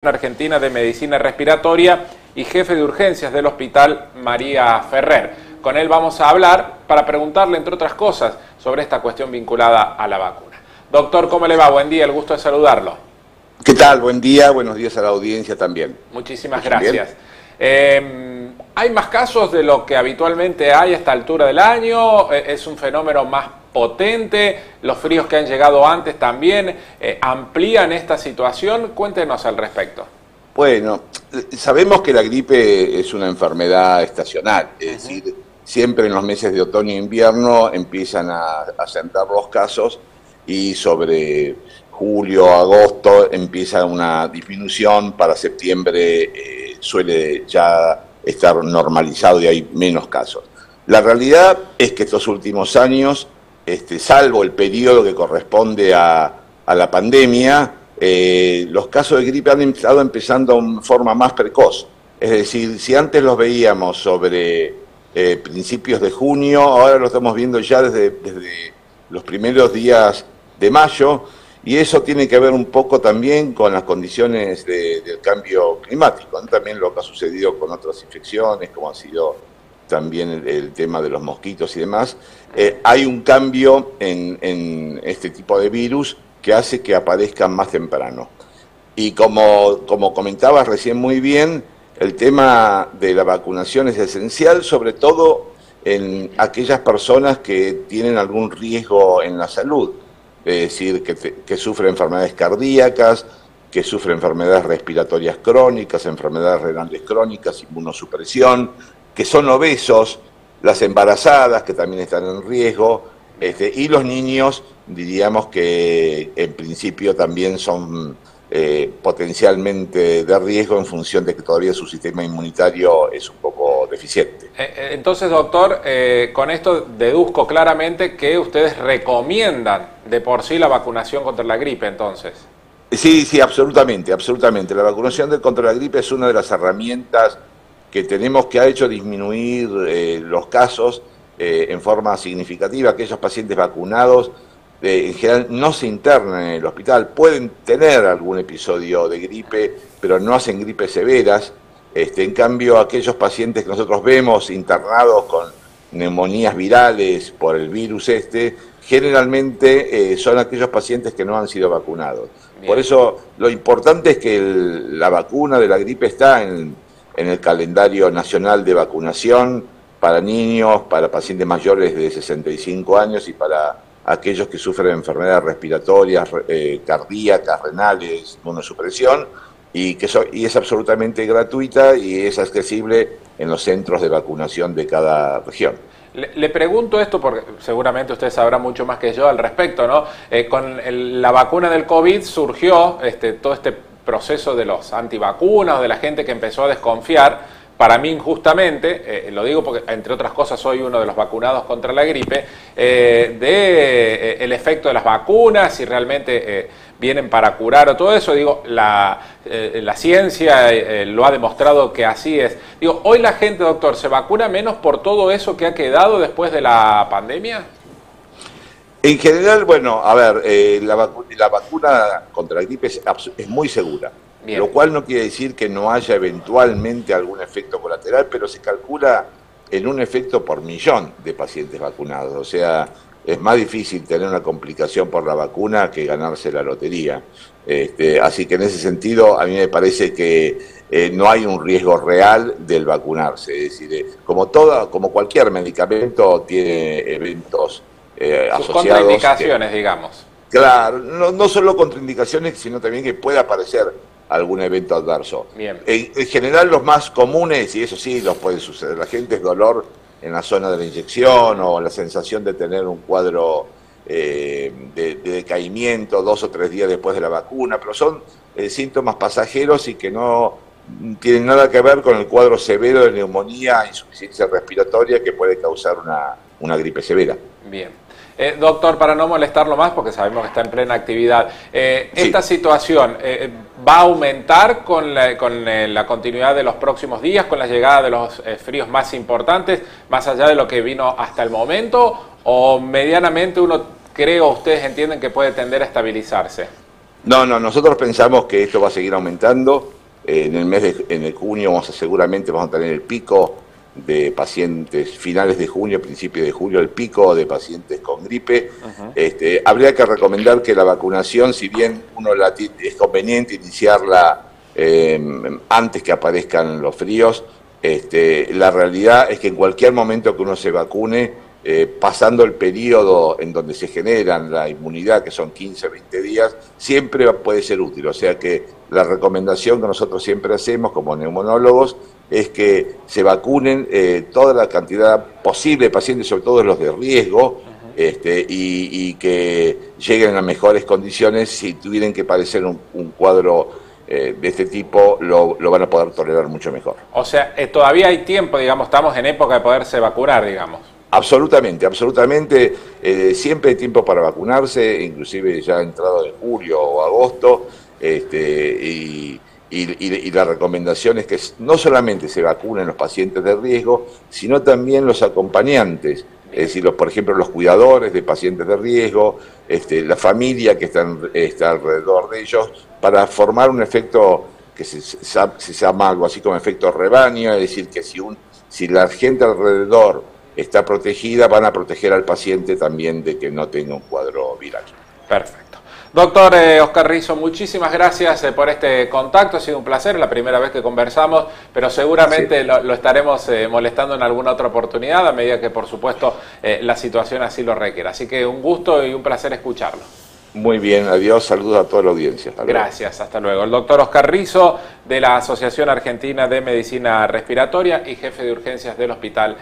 Argentina de Medicina Respiratoria y jefe de urgencias del Hospital María Ferrer. Con él vamos a hablar para preguntarle, entre otras cosas, sobre esta cuestión vinculada a la vacuna. Doctor, ¿cómo le va? Buen día, el gusto de saludarlo. ¿Qué tal? Buen día, buenos días a la audiencia también. Muchísimas gracias. ¿Hay más casos de lo que habitualmente hay a esta altura del año? ¿Es un fenómeno más potente? ¿Los fríos que han llegado antes también amplían esta situación? Cuéntenos al respecto. Bueno, sabemos que la gripe es una enfermedad estacional, es decir, siempre en los meses de otoño e invierno empiezan a sentar los casos y sobre julio, agosto empieza una disminución, para septiembre suele ya estar normalizado y hay menos casos. La realidad es que estos últimos años, salvo el periodo que corresponde a la pandemia, los casos de gripe han estado empezando en forma más precoz. Es decir, si antes los veíamos sobre principios de junio, ahora lo estamos viendo ya desde los primeros días de mayo, y eso tiene que ver un poco también con las condiciones del cambio climático, ¿no? También lo que ha sucedido con otras infecciones, como ha sido también el tema de los mosquitos y demás. Hay un cambio en este tipo de virus que hace que aparezcan más temprano. Y como comentabas recién muy bien, el tema de la vacunación es esencial, sobre todo en aquellas personas que tienen algún riesgo en la salud. Es decir, que sufren enfermedades cardíacas, que sufren enfermedades respiratorias crónicas, enfermedades renales crónicas, inmunosupresión, que son obesos, las embarazadas, que también están en riesgo, y los niños, diríamos que en principio también son potencialmente de riesgo en función de que todavía su sistema inmunitario es un poco deficiente. Entonces, doctor, con esto deduzco claramente que ustedes recomiendan de por sí la vacunación contra la gripe, entonces. Sí, absolutamente, absolutamente. La vacunación contra la gripe es una de las herramientas que tenemos, que ha hecho disminuir los casos en forma significativa. Aquellos pacientes vacunados en general no se internan en el hospital, pueden tener algún episodio de gripe, pero no hacen gripes severas. En cambio, aquellos pacientes que nosotros vemos internados con neumonías virales por el virus generalmente son aquellos pacientes que no han sido vacunados. Bien. Por eso lo importante es que la vacuna de la gripe está en el calendario nacional de vacunación para niños, para pacientes mayores de 65 años y para aquellos que sufren enfermedades respiratorias, cardíacas, renales, inmunosupresión, y es absolutamente gratuita y es accesible en los centros de vacunación de cada región. Le pregunto esto porque seguramente usted sabrá mucho más que yo al respecto, ¿no? Con la vacuna del COVID surgió todo este proceso de los antivacunas o de la gente que empezó a desconfiar. Para mí injustamente, lo digo porque entre otras cosas soy uno de los vacunados contra la gripe, el efecto de las vacunas, si realmente vienen para curar o todo eso. Digo, la ciencia lo ha demostrado que así es. Digo, hoy la gente, doctor, ¿se vacuna menos por todo eso que ha quedado después de la pandemia? En general, bueno, a ver, la vacuna contra la gripe es muy segura. Bien. Lo cual no quiere decir que no haya eventualmente algún efecto colateral, pero se calcula en un efecto por millón de pacientes vacunados. O sea, es más difícil tener una complicación por la vacuna que ganarse la lotería. Así que en ese sentido, a mí me parece que no hay un riesgo real del vacunarse. Es decir, como cualquier medicamento tiene eventos asociados. Sus contraindicaciones, digamos. Claro, no solo contraindicaciones, sino también que pueda aparecer algún evento adverso. Bien. En general los más comunes, y eso sí los puede suceder, la gente es dolor en la zona de la inyección o la sensación de tener un cuadro de decaimiento 2 o 3 días después de la vacuna, pero son síntomas pasajeros y que no tienen nada que ver con el cuadro severo de neumonía, insuficiencia respiratoria que puede causar una gripe severa. Bien. Doctor, para no molestarlo más, porque sabemos que está en plena actividad, ¿esta situación va a aumentar con la continuidad de los próximos días, con la llegada de los fríos más importantes, más allá de lo que vino hasta el momento, o medianamente ustedes entienden que puede tender a estabilizarse? No, no, nosotros pensamos que esto va a seguir aumentando. En el en el junio seguramente vamos a tener el pico de pacientes, finales de junio, principios de julio, el pico de pacientes con gripe. Habría que recomendar que la vacunación, si bien es conveniente iniciarla antes que aparezcan los fríos, la realidad es que en cualquier momento que uno se vacune, pasando el periodo en donde se generan la inmunidad, que son 15, 20 días, siempre puede ser útil. O sea que la recomendación que nosotros siempre hacemos como neumonólogos es que se vacunen toda la cantidad posible de pacientes, sobre todo los de riesgo, y que lleguen a mejores condiciones. Si tuvieran que padecer un cuadro de este tipo, lo van a poder tolerar mucho mejor. O sea, todavía hay tiempo, digamos, estamos en época de poderse vacunar, digamos. Absolutamente, absolutamente. Siempre hay tiempo para vacunarse, inclusive ya entrado de julio o agosto, y la recomendación es que no solamente se vacunen los pacientes de riesgo, sino también los acompañantes, es decir, por ejemplo, los cuidadores de pacientes de riesgo, la familia que está alrededor de ellos, para formar un efecto que se llama algo así como efecto rebaño, es decir, que si la gente alrededor está protegida, van a proteger al paciente también de que no tenga un cuadro viral. Perfecto. Doctor Oscar Rizo, muchísimas gracias por este contacto, ha sido un placer, la primera vez que conversamos, pero seguramente sí, lo estaremos molestando en alguna otra oportunidad, a medida que por supuesto la situación así lo requiera. Así que un gusto y un placer escucharlo. Muy bien, adiós, saludos a toda la audiencia. Gracias, hasta luego. El doctor Oscar Rizo, de la Asociación Argentina de Medicina Respiratoria y jefe de urgencias del Hospital